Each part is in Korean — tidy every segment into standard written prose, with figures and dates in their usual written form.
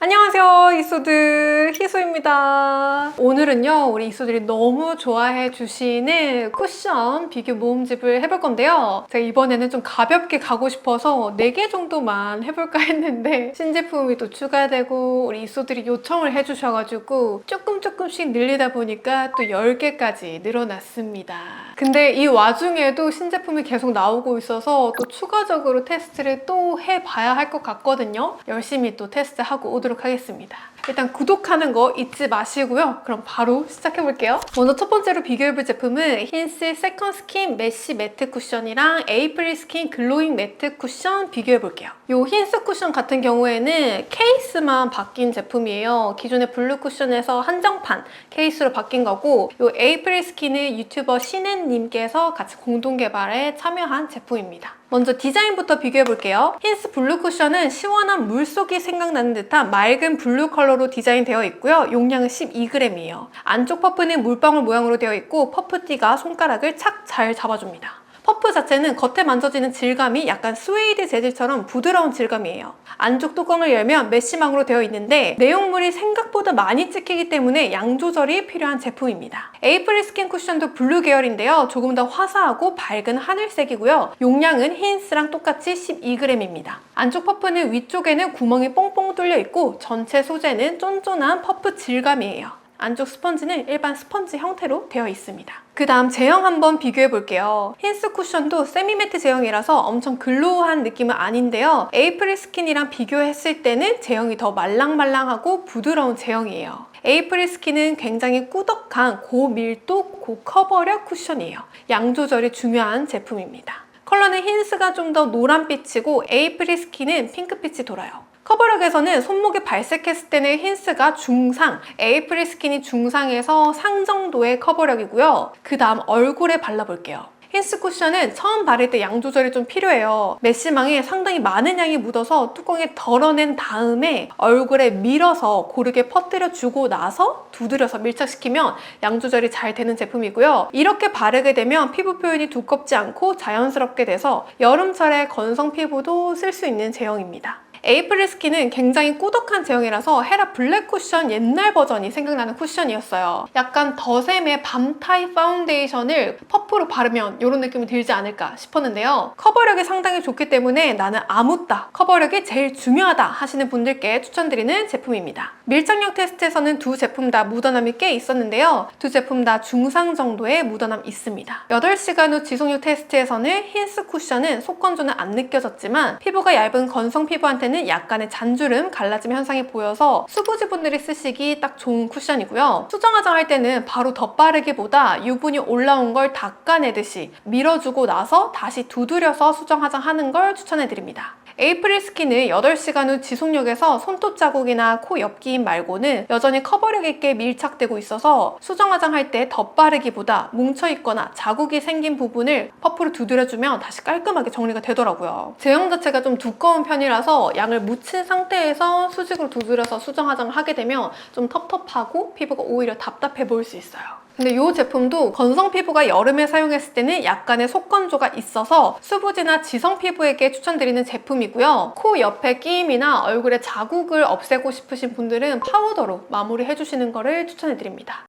안녕하세요, 이소드 희소입니다. 오늘은요, 우리 이소들이 너무 좋아해 주시는 쿠션 비교 모음집을 해볼 건데요. 제가 이번에는 좀 가볍게 가고 싶어서 4개 정도만 해볼까 했는데 신제품이 또 추가되고 우리 이소들이 요청을 해주셔가지고 조금씩 늘리다 보니까 또 10개까지 늘어났습니다. 근데 이 와중에도 신제품이 계속 나오고 있어서 또 추가적으로 테스트를 또 해봐야 할 것 같거든요. 열심히 또 테스트하고 오도록 하겠습니다. 일단 구독하는 거 잊지 마시고요. 그럼 바로 시작해볼게요. 먼저 첫 번째로 비교해볼 제품은 힌스 세컨 스킨 메쉬 매트 쿠션이랑 에이프릴 스킨 글로잉 매트 쿠션 비교해볼게요. 이 힌스 쿠션 같은 경우에는 케이스만 바뀐 제품이에요. 기존의 블루 쿠션에서 한정판 케이스로 바뀐 거고, 이 에이프릴 스킨은 유튜버 신앤님께서 같이 공동 개발에 참여한 제품입니다. 먼저 디자인부터 비교해볼게요. 힌스 블루 쿠션은 시원한 물속이 생각나는 듯한 맑은 블루 컬러로 디자인되어 있고요. 용량은 12g이에요. 안쪽 퍼프는 물방울 모양으로 되어 있고 퍼프띠가 손가락을 착 잘 잡아줍니다. 퍼프 자체는 겉에 만져지는 질감이 약간 스웨이드 재질처럼 부드러운 질감이에요. 안쪽 뚜껑을 열면 메쉬망으로 되어 있는데 내용물이 생각보다 많이 찍히기 때문에 양 조절이 필요한 제품입니다. 에이프릴 스킨 쿠션도 블루 계열인데요. 조금 더 화사하고 밝은 하늘색이고요. 용량은 힌스랑 똑같이 12g입니다. 안쪽 퍼프는 위쪽에는 구멍이 뽕뽕 뚫려 있고 전체 소재는 쫀쫀한 퍼프 질감이에요. 안쪽 스펀지는 일반 스펀지 형태로 되어 있습니다. 그 다음 제형 한번 비교해 볼게요. 힌스 쿠션도 세미매트 제형이라서 엄청 글로우한 느낌은 아닌데요. 에이프릴 스킨이랑 비교했을 때는 제형이 더 말랑말랑하고 부드러운 제형이에요. 에이프릴 스킨은 굉장히 꾸덕한 고밀도 고커버력 쿠션이에요. 양 조절이 중요한 제품입니다. 컬러는 힌스가 좀 더 노란빛이고 에이프릴 스킨은 핑크빛이 돌아요. 커버력에서는 손목에 발색했을 때는 힌스가 중상, 에이프릴 스킨이 중상에서 상 정도의 커버력이고요. 그 다음 얼굴에 발라볼게요. 힌스 쿠션은 처음 바를 때 양 조절이 좀 필요해요. 메쉬망에 상당히 많은 양이 묻어서 뚜껑에 덜어낸 다음에 얼굴에 밀어서 고르게 퍼뜨려 주고 나서 두드려서 밀착시키면 양 조절이 잘 되는 제품이고요. 이렇게 바르게 되면 피부 표현이 두껍지 않고 자연스럽게 돼서 여름철에 건성 피부도 쓸 수 있는 제형입니다. 에이프릴 스킨은 굉장히 꾸덕한 제형이라서 헤라 블랙 쿠션 옛날 버전이 생각나는 쿠션이었어요. 약간 더샘의 밤 타입 파운데이션을 퍼프로 바르면 이런 느낌이 들지 않을까 싶었는데요. 커버력이 상당히 좋기 때문에 나는 아무따 커버력이 제일 중요하다 하시는 분들께 추천드리는 제품입니다. 밀착력 테스트에서는 두 제품 다 묻어남이 꽤 있었는데요. 두 제품 다 중상 정도의 묻어남 있습니다. 8시간 후 지속력 테스트에서는 힌스 쿠션은 속건조는 안 느껴졌지만 피부가 얇은 건성 피부한테는 약간의 잔주름, 갈라짐 현상이 보여서 수부지 분들이 쓰시기 딱 좋은 쿠션이고요. 수정 화장할 때는 바로 덧바르기보다 유분이 올라온 걸 닦아내듯이 밀어주고 나서 다시 두드려서 수정 화장하는 걸 추천해드립니다. 에이프릴 스킨은 8시간 후 지속력에서 손톱 자국이나 코 옆기임 말고는 여전히 커버력 있게 밀착되고 있어서 수정 화장할 때 덧바르기보다 뭉쳐있거나 자국이 생긴 부분을 퍼프로 두드려주면 다시 깔끔하게 정리가 되더라고요. 제형 자체가 좀 두꺼운 편이라서 양을 묻힌 상태에서 수직으로 두드려서 수정 화장을 하게 되면 좀 텁텁하고 피부가 오히려 답답해 보일 수 있어요. 근데 이 제품도 건성 피부가 여름에 사용했을 때는 약간의 속건조가 있어서 수부지나 지성 피부에게 추천드리는 제품이고요. 코 옆에 끼임이나 얼굴에 자국을 없애고 싶으신 분들은 파우더로 마무리해 주시는 거를 추천해드립니다.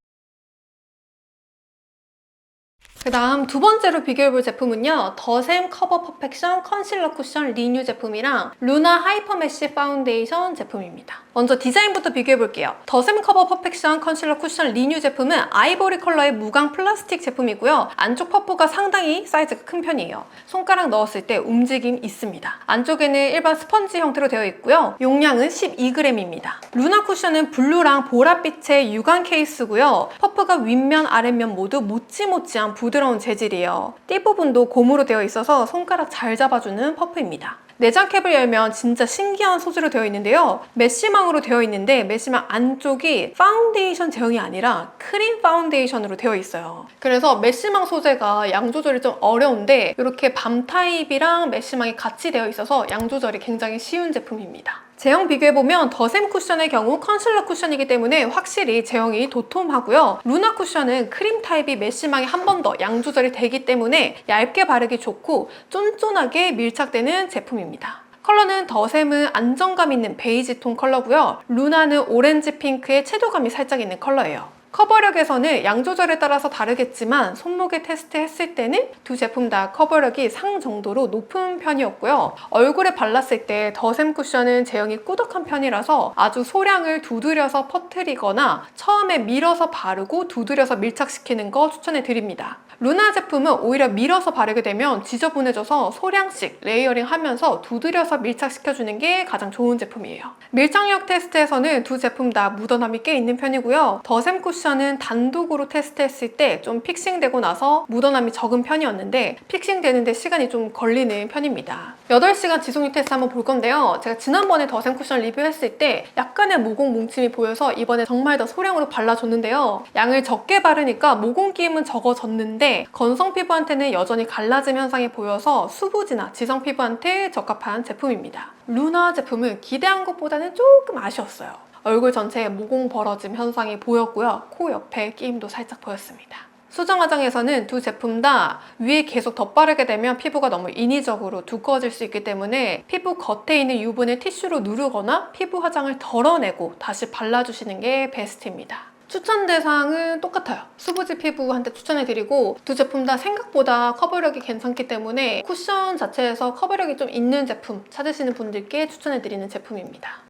그 다음 두 번째로 비교해볼 제품은요. 더샘 커버 퍼펙션 컨실러 쿠션 리뉴 제품이랑 루나 하이퍼 메쉬 파운데이션 제품입니다. 먼저 디자인부터 비교해볼게요. 더샘 커버 퍼펙션 컨실러 쿠션 리뉴 제품은 아이보리 컬러의 무광 플라스틱 제품이고요. 안쪽 퍼프가 상당히 사이즈가 큰 편이에요. 손가락 넣었을 때 움직임 있습니다. 안쪽에는 일반 스펀지 형태로 되어 있고요. 용량은 12g입니다. 루나 쿠션은 블루랑 보랏빛의 유광 케이스고요. 퍼프가 윗면 아랫면 모두 모찌모찌한 부드러운 재질이에요. 띠 부분도 고무로 되어 있어서 손가락 잘 잡아주는 퍼프입니다. 내장 캡을 열면 진짜 신기한 소재로 되어 있는데요. 메쉬망으로 되어 있는데 메쉬망 안쪽이 파운데이션 제형이 아니라 크림 파운데이션으로 되어 있어요. 그래서 메쉬망 소재가 양 조절이 좀 어려운데 이렇게 밤 타입이랑 메쉬망이 같이 되어 있어서 양 조절이 굉장히 쉬운 제품입니다. 제형 비교해보면 더샘 쿠션의 경우 컨실러 쿠션이기 때문에 확실히 제형이 도톰하고요. 루나 쿠션은 크림 타입이 메쉬망이 한 번 더 양 조절이 되기 때문에 얇게 바르기 좋고 쫀쫀하게 밀착되는 제품입니다. 컬러는 더샘은 안정감 있는 베이지 톤 컬러고요. 루나는 오렌지 핑크의 채도감이 살짝 있는 컬러예요. 커버력에서는 양 조절에 따라서 다르겠지만 손목에 테스트했을 때는 두 제품 다 커버력이 상 정도로 높은 편이었고요. 얼굴에 발랐을 때 더샘 쿠션은 제형이 꾸덕한 편이라서 아주 소량을 두드려서 퍼뜨리거나 처음에 밀어서 바르고 두드려서 밀착시키는 거 추천해 드립니다. 루나 제품은 오히려 밀어서 바르게 되면 지저분해져서 소량씩 레이어링 하면서 두드려서 밀착시켜주는 게 가장 좋은 제품이에요. 밀착력 테스트에서는 두 제품 다 묻어남이 꽤 있는 편이고요. 더샘 쿠션은 단독으로 테스트했을 때 좀 픽싱되고 나서 묻어남이 적은 편이었는데 픽싱되는데 시간이 좀 걸리는 편입니다. 8시간 지속력 테스트 한번 볼 건데요. 제가 지난번에 더샘 쿠션 리뷰했을 때 약간의 모공 뭉침이 보여서 이번에 정말 더 소량으로 발라줬는데요. 양을 적게 바르니까 모공 끼임은 적어졌는데 건성 피부한테는 여전히 갈라짐 현상이 보여서 수부지나 지성 피부한테 적합한 제품입니다. 루나 제품은 기대한 것보다는 조금 아쉬웠어요. 얼굴 전체에 모공 벌어짐 현상이 보였고요. 코 옆에 끼임도 살짝 보였습니다. 수정 화장에서는 두 제품 다 위에 계속 덧바르게 되면 피부가 너무 인위적으로 두꺼워질 수 있기 때문에 피부 겉에 있는 유분을 티슈로 누르거나 피부 화장을 덜어내고 다시 발라주시는 게 베스트입니다. 추천 대상은 똑같아요. 수부지 피부한테 추천해드리고 두 제품 다 생각보다 커버력이 괜찮기 때문에 쿠션 자체에서 커버력이 좀 있는 제품 찾으시는 분들께 추천해드리는 제품입니다.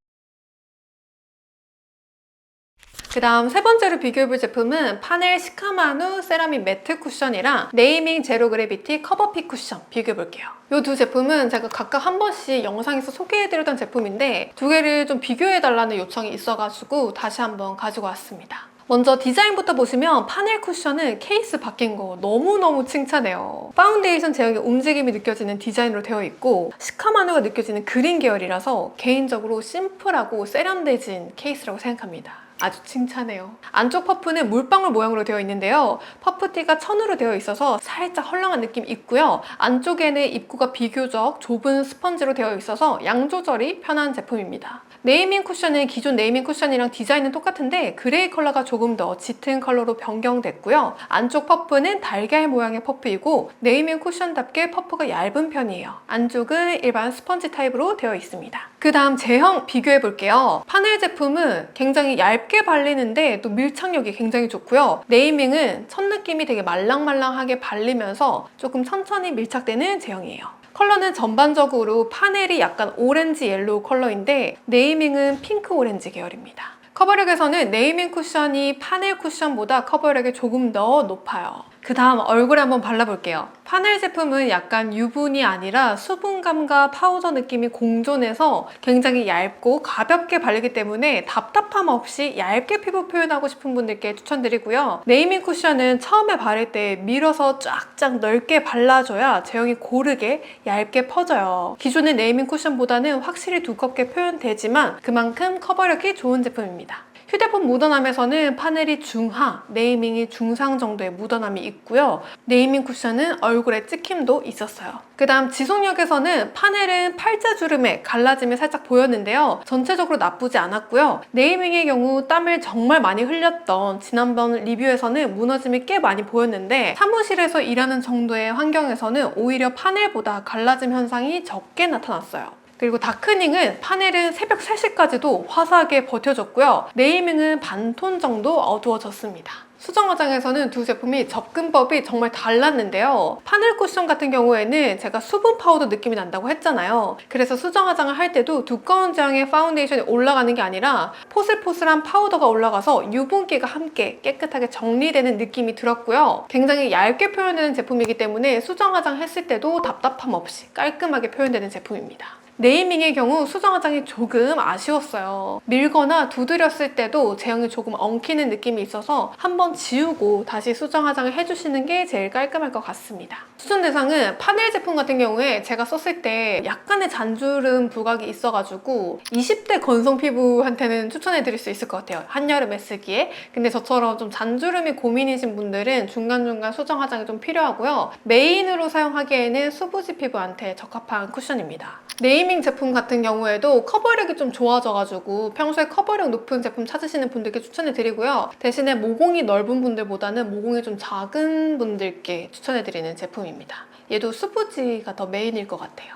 그 다음 세 번째로 비교해볼 제품은 파넬 시카마누 세라믹 매트 쿠션이랑 네이밍 제로 그래비티 커버핏 쿠션 비교해볼게요. 이 두 제품은 제가 각각 한 번씩 영상에서 소개해드렸던 제품인데 두 개를 좀 비교해달라는 요청이 있어가지고 다시 한번 가지고 왔습니다. 먼저 디자인부터 보시면 파넬 쿠션은 케이스 바뀐 거 너무너무 칭찬해요. 파운데이션 제형의 움직임이 느껴지는 디자인으로 되어 있고 시카마누가 느껴지는 그린 계열이라서 개인적으로 심플하고 세련되진 케이스라고 생각합니다. 아주 칭찬해요. 안쪽 퍼프는 물방울 모양으로 되어 있는데요. 퍼프티가 천으로 되어 있어서 살짝 헐렁한 느낌이 있고요. 안쪽에는 입구가 비교적 좁은 스펀지로 되어 있어서 양 조절이 편한 제품입니다. 네이밍 쿠션은 기존 네이밍 쿠션이랑 디자인은 똑같은데 그레이 컬러가 조금 더 짙은 컬러로 변경됐고요. 안쪽 퍼프는 달걀 모양의 퍼프이고 네이밍 쿠션답게 퍼프가 얇은 편이에요. 안쪽은 일반 스펀지 타입으로 되어 있습니다. 그 다음 제형 비교해 볼게요. 파넬 제품은 굉장히 얇게 발리는데 또 밀착력이 굉장히 좋고요. 네이밍은 첫 느낌이 되게 말랑말랑하게 발리면서 조금 천천히 밀착되는 제형이에요. 컬러는 전반적으로 파넬이 약간 오렌지 옐로우 컬러인데 네이밍은 핑크 오렌지 계열입니다. 커버력에서는 네이밍 쿠션이 파넬 쿠션보다 커버력이 조금 더 높아요. 그 다음 얼굴에 한번 발라볼게요. 파넬 제품은 약간 유분이 아니라 수분감과 파우더 느낌이 공존해서 굉장히 얇고 가볍게 바르기 때문에 답답함 없이 얇게 피부 표현하고 싶은 분들께 추천드리고요. 네이밍 쿠션은 처음에 바를 때 밀어서 쫙쫙 넓게 발라줘야 제형이 고르게 얇게 퍼져요. 기존의 네이밍 쿠션보다는 확실히 두껍게 표현되지만 그만큼 커버력이 좋은 제품입니다. 휴대폰 묻어남에서는 파넬이 중하, 네이밍이 중상 정도의 묻어남이 있고요. 네이밍 쿠션은 얼굴에 찍힘도 있었어요. 그 다음 지속력에서는 파넬은 팔자주름에 갈라짐이 살짝 보였는데요. 전체적으로 나쁘지 않았고요. 네이밍의 경우 땀을 정말 많이 흘렸던 지난번 리뷰에서는 무너짐이 꽤 많이 보였는데 사무실에서 일하는 정도의 환경에서는 오히려 파넬보다 갈라짐 현상이 적게 나타났어요. 그리고 다크닝은 파넬은 새벽 3시까지도 화사하게 버텨줬고요. 네이밍은 반톤 정도 어두워졌습니다. 수정 화장에서는 두 제품이 접근법이 정말 달랐는데요. 파넬 쿠션 같은 경우에는 제가 수분 파우더 느낌이 난다고 했잖아요. 그래서 수정 화장을 할 때도 두꺼운 제형의 파운데이션이 올라가는 게 아니라 포슬포슬한 파우더가 올라가서 유분기가 함께 깨끗하게 정리되는 느낌이 들었고요. 굉장히 얇게 표현되는 제품이기 때문에 수정 화장 했을 때도 답답함 없이 깔끔하게 표현되는 제품입니다. 네이밍의 경우 수정 화장이 조금 아쉬웠어요. 밀거나 두드렸을 때도 제형이 조금 엉키는 느낌이 있어서 한번 지우고 다시 수정 화장을 해주시는 게 제일 깔끔할 것 같습니다. 추천 대상은 파넬 제품 같은 경우에 제가 썼을 때 약간의 잔주름 부각이 있어가지고 20대 건성 피부한테는 추천해드릴 수 있을 것 같아요. 한여름에 쓰기에. 근데 저처럼 좀 잔주름이 고민이신 분들은 중간중간 수정 화장이 좀 필요하고요. 메인으로 사용하기에는 수부지 피부한테 적합한 쿠션입니다. 네이밍 제품 같은 경우에도 커버력이 좀 좋아져가지고 평소에 커버력 높은 제품 찾으시는 분들께 추천해드리고요. 대신에 모공이 넓은 분들보다는 모공이 좀 작은 분들께 추천해드리는 제품입니다. 얘도 수부지가 더 메인일 것 같아요.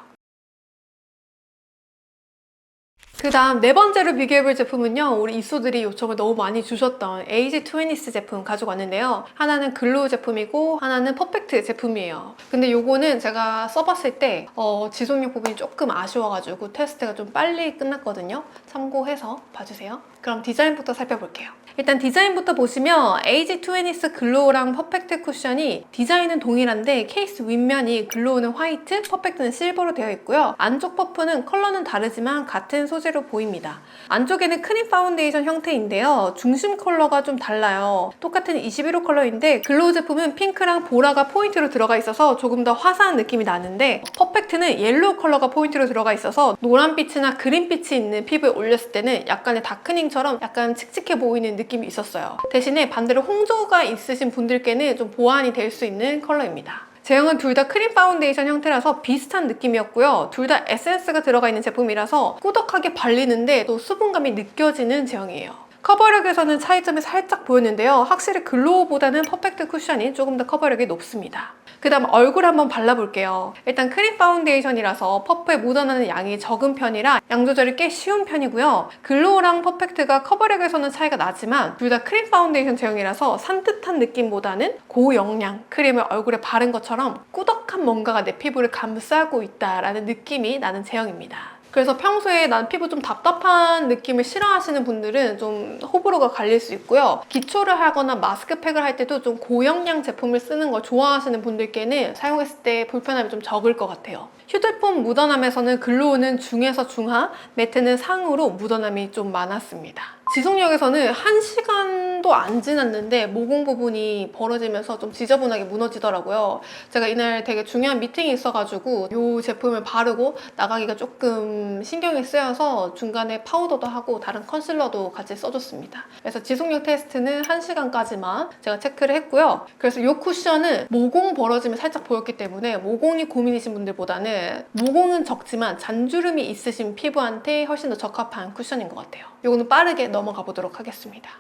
그 다음 네 번째로 비교해볼 제품은요, 우리 이쏘들이 요청을 너무 많이 주셨던 에이지 트웬티스 제품 가지고 왔는데요. 하나는 글로우 제품이고 하나는 퍼펙트 제품이에요. 근데 요거는 제가 써봤을 때 지속력 부분이 조금 아쉬워가지고 테스트가 좀 빨리 끝났거든요. 참고해서 봐주세요. 그럼 디자인부터 살펴볼게요. 일단 디자인부터 보시면 에이지 트웬티스 글로우랑 퍼펙트 쿠션이 디자인은 동일한데 케이스 윗면이 글로우는 화이트, 퍼펙트는 실버로 되어 있고요. 안쪽 퍼프는 컬러는 다르지만 같은 소재로 보입니다. 안쪽에는 크림 파운데이션 형태인데요. 중심 컬러가 좀 달라요. 똑같은 21호 컬러인데 글로우 제품은 핑크랑 보라가 포인트로 들어가 있어서 조금 더 화사한 느낌이 나는데 퍼펙트는 옐로우 컬러가 포인트로 들어가 있어서 노란빛이나 그린빛이 있는 피부에 올렸을 때는 약간의 다크닝처럼 약간 칙칙해 보이는 느낌이 있었어요. 대신에 반대로 홍조가 있으신 분들께는 좀 보완이 될 수 있는 컬러입니다. 제형은 둘 다 크림 파운데이션 형태라서 비슷한 느낌이었고요. 둘 다 에센스가 들어가 있는 제품이라서 꾸덕하게 발리는데 또 수분감이 느껴지는 제형이에요. 커버력에서는 차이점이 살짝 보였는데요. 확실히 글로우보다는 퍼펙트 쿠션이 조금 더 커버력이 높습니다. 그 다음 얼굴 한번 발라볼게요. 일단 크림 파운데이션이라서 퍼프에 묻어나는 양이 적은 편이라 양 조절이 꽤 쉬운 편이고요. 글로우랑 퍼펙트가 커버력에서는 차이가 나지만 둘 다 크림 파운데이션 제형이라서 산뜻한 느낌보다는 고영양 크림을 얼굴에 바른 것처럼 꾸덕한 뭔가가 내 피부를 감싸고 있다라는 느낌이 나는 제형입니다. 그래서 평소에 난 피부 좀 답답한 느낌을 싫어하시는 분들은 좀 호불호가 갈릴 수 있고요. 기초를 하거나 마스크팩을 할 때도 좀 고영양 제품을 쓰는 걸 좋아하시는 분들께는 사용했을 때 불편함이 좀 적을 것 같아요. 휴대폰 묻어남에서는 글로우는 중에서 중하, 매트는 상으로 묻어남이 좀 많았습니다. 지속력에서는 1시간도 안 지났는데 모공 부분이 벌어지면서 좀 지저분하게 무너지더라고요. 제가 이날 되게 중요한 미팅이 있어가지고 이 제품을 바르고 나가기가 조금 신경이 쓰여서 중간에 파우더도 하고 다른 컨실러도 같이 써줬습니다. 그래서 지속력 테스트는 1시간까지만 제가 체크를 했고요. 그래서 이 쿠션은 모공 벌어짐이 살짝 보였기 때문에 모공이 고민이신 분들보다는 모공은 적지만 잔주름이 있으신 피부한테 훨씬 더 적합한 쿠션인 것 같아요. 이거는 빠르게 넘어가 보도록 하겠습니다.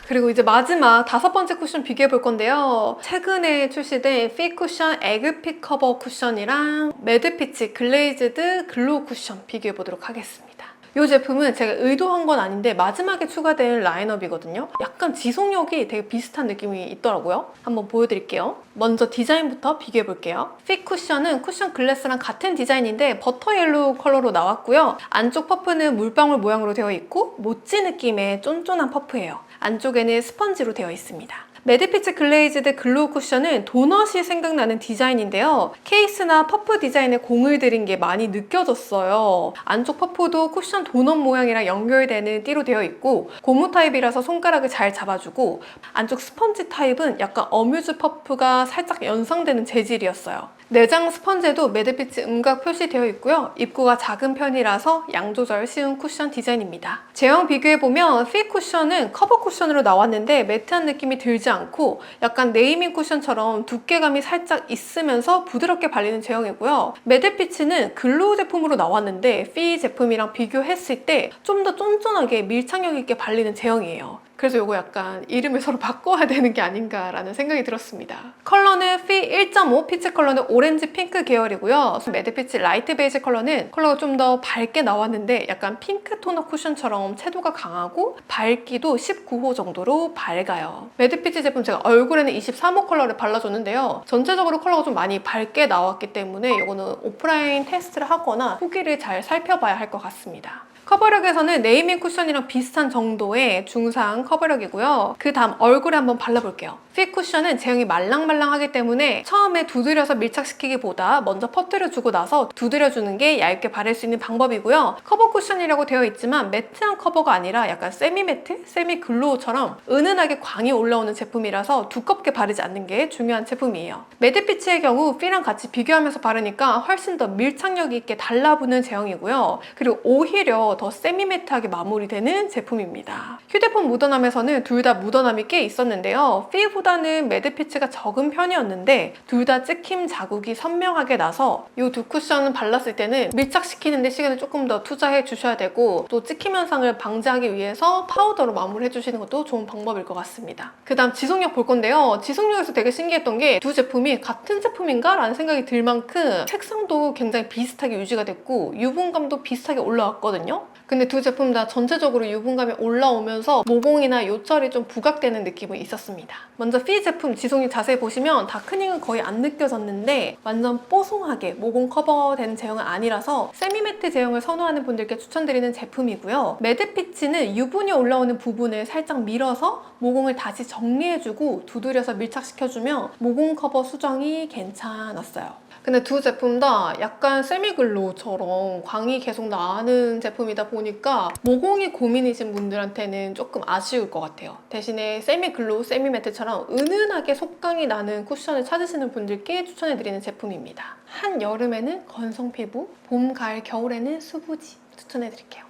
그리고 이제 마지막 5번째 쿠션 비교해 볼 건데요. 최근에 출시된 핏 쿠션 에그핏 커버 쿠션이랑 매드피치 글레이즈드 글로우 쿠션 비교해 보도록 하겠습니다. 이 제품은 제가 의도한 건 아닌데 마지막에 추가된 라인업이거든요. 약간 지속력이 되게 비슷한 느낌이 있더라고요. 한번 보여드릴게요. 먼저 디자인부터 비교해 볼게요. 핏 쿠션은 쿠션 글래스랑 같은 디자인인데 버터 옐로우 컬러로 나왔고요. 안쪽 퍼프는 물방울 모양으로 되어 있고 모찌 느낌의 쫀쫀한 퍼프예요. 안쪽에는 스펀지로 되어 있습니다. 매드피치 글레이즈드 글로우 쿠션은 도넛이 생각나는 디자인인데요. 케이스나 퍼프 디자인에 공을 들인 게 많이 느껴졌어요. 안쪽 퍼프도 쿠션 도넛 모양이랑 연결되는 띠로 되어 있고 고무 타입이라서 손가락을 잘 잡아주고 안쪽 스펀지 타입은 약간 어뮤즈 퍼프가 살짝 연상되는 재질이었어요. 내장 스펀지에도 매드피치 음각 표시되어 있고요. 입구가 작은 편이라서 양 조절 쉬운 쿠션 디자인입니다. 제형 비교해보면 핏 쿠션은 커버 쿠션으로 나왔는데 매트한 느낌이 들지 않고 약간 네이밍 쿠션처럼 두께감이 살짝 있으면서 부드럽게 발리는 제형이고요. 매드피치는 글로우 제품으로 나왔는데 핏 제품이랑 비교했을 때 좀 더 쫀쫀하게 밀착력 있게 발리는 제형이에요. 그래서 이거 약간 이름을 서로 바꿔야 되는 게 아닌가라는 생각이 들었습니다. 컬러는 핏 1.5, 피치 컬러는 오렌지 핑크 계열이고요. 매드피치 라이트 베이지 컬러는 컬러가 좀 더 밝게 나왔는데 약간 핑크 토너 쿠션처럼 채도가 강하고 밝기도 19호 정도로 밝아요. 매드피치 제품 제가 얼굴에는 23호 컬러를 발라줬는데요. 전체적으로 컬러가 좀 많이 밝게 나왔기 때문에 이거는 오프라인 테스트를 하거나 후기를 잘 살펴봐야 할 것 같습니다. 커버력에서는 네이밍 쿠션이랑 비슷한 정도의 중상 커버력이고요. 그 다음 얼굴에 한번 발라볼게요. 핏 쿠션은 제형이 말랑말랑하기 때문에 처음에 두드려서 밀착시키기보다 먼저 퍼뜨려주고 나서 두드려주는 게 얇게 바를 수 있는 방법이고요. 커버 쿠션이라고 되어 있지만 매트한 커버가 아니라 약간 세미 매트, 세미 글로우처럼 은은하게 광이 올라오는 제품이라서 두껍게 바르지 않는 게 중요한 제품이에요. 매드피치의 경우 핏랑 같이 비교하면서 바르니까 훨씬 더 밀착력 있게 달라붙는 제형이고요. 그리고 오히려 오히려 더 세미매트하게 마무리되는 제품입니다. 휴대폰 묻어남에서는 둘 다 묻어남이 꽤 있었는데요. 필보다는 매드피치가 적은 편이었는데 둘 다 찍힘 자국이 선명하게 나서 이 두 쿠션은 발랐을 때는 밀착시키는 데 시간을 조금 더 투자해 주셔야 되고 또 찍힘 현상을 방지하기 위해서 파우더로 마무리해 주시는 것도 좋은 방법일 것 같습니다. 그 다음 지속력 볼 건데요. 지속력에서 되게 신기했던 게 두 제품이 같은 제품인가? 라는 생각이 들 만큼 색상도 굉장히 비슷하게 유지가 됐고 유분감도 비슷하게 올라왔거든요. 근데 두 제품 다 전체적으로 유분감이 올라오면서 모공이나 요철이 좀 부각되는 느낌이 있었습니다. 먼저 피 제품 지속력 자세히 보시면 다크닝은 거의 안 느껴졌는데 완전 뽀송하게 모공 커버된 제형은 아니라서 세미매트 제형을 선호하는 분들께 추천드리는 제품이고요. 매드피치는 유분이 올라오는 부분을 살짝 밀어서 모공을 다시 정리해주고 두드려서 밀착시켜주면 모공 커버 수정이 괜찮았어요. 근데 두 제품 다 약간 세미글로우처럼 광이 계속 나는 제품이다 보니까 모공이 고민이신 분들한테는 조금 아쉬울 것 같아요. 대신에 세미글로우, 세미매트처럼 은은하게 속광이 나는 쿠션을 찾으시는 분들께 추천해드리는 제품입니다. 한여름에는 건성 피부, 봄, 가을, 겨울에는 수부지 추천해드릴게요.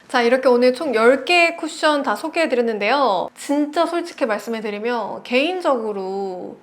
자, 이렇게 오늘 총 10개의 쿠션 다 소개해드렸는데요. 진짜 솔직히 말씀해드리면 개인적으로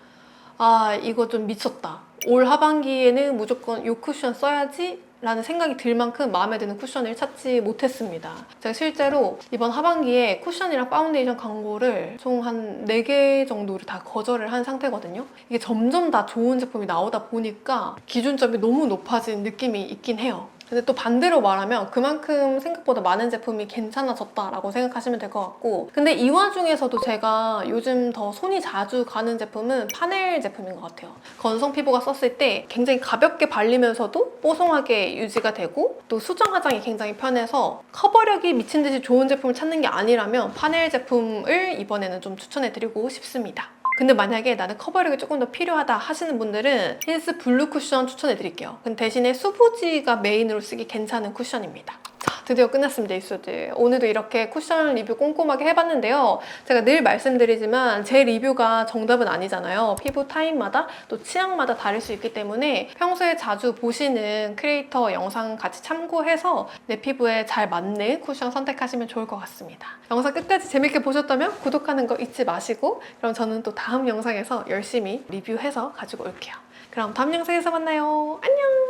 이거 좀 미쳤다. 올 하반기에는 무조건 이 쿠션 써야지 라는 생각이 들 만큼 마음에 드는 쿠션을 찾지 못했습니다. 제가 실제로 이번 하반기에 쿠션이랑 파운데이션 광고를 총 한 4개 정도를 다 거절을 한 상태거든요. 이게 점점 다 좋은 제품이 나오다 보니까 기준점이 너무 높아진 느낌이 있긴 해요. 근데 또 반대로 말하면 그만큼 생각보다 많은 제품이 괜찮아졌다라고 생각하시면 될 것 같고, 근데 이 와중에서도 제가 요즘 더 손이 자주 가는 제품은 파넬 제품인 것 같아요. 건성 피부가 썼을 때 굉장히 가볍게 발리면서도 뽀송하게 유지가 되고 또 수정 화장이 굉장히 편해서 커버력이 미친 듯이 좋은 제품을 찾는 게 아니라면 파넬 제품을 이번에는 좀 추천해드리고 싶습니다. 근데 만약에 나는 커버력이 조금 더 필요하다 하시는 분들은 힐스 블루 쿠션 추천해드릴게요. 근데 대신에 수부지가 메인으로 쓰기 괜찮은 쿠션입니다. 자, 드디어 끝났습니다, 이수들. 오늘도 이렇게 쿠션 리뷰 꼼꼼하게 해봤는데요. 제가 늘 말씀드리지만 제 리뷰가 정답은 아니잖아요. 피부 타입마다 또 취향마다 다를 수 있기 때문에 평소에 자주 보시는 크리에이터 영상 같이 참고해서 내 피부에 잘 맞는 쿠션 선택하시면 좋을 것 같습니다. 영상 끝까지 재밌게 보셨다면 구독하는 거 잊지 마시고, 그럼 저는 또 다음 영상에서 열심히 리뷰해서 가지고 올게요. 그럼 다음 영상에서 만나요. 안녕!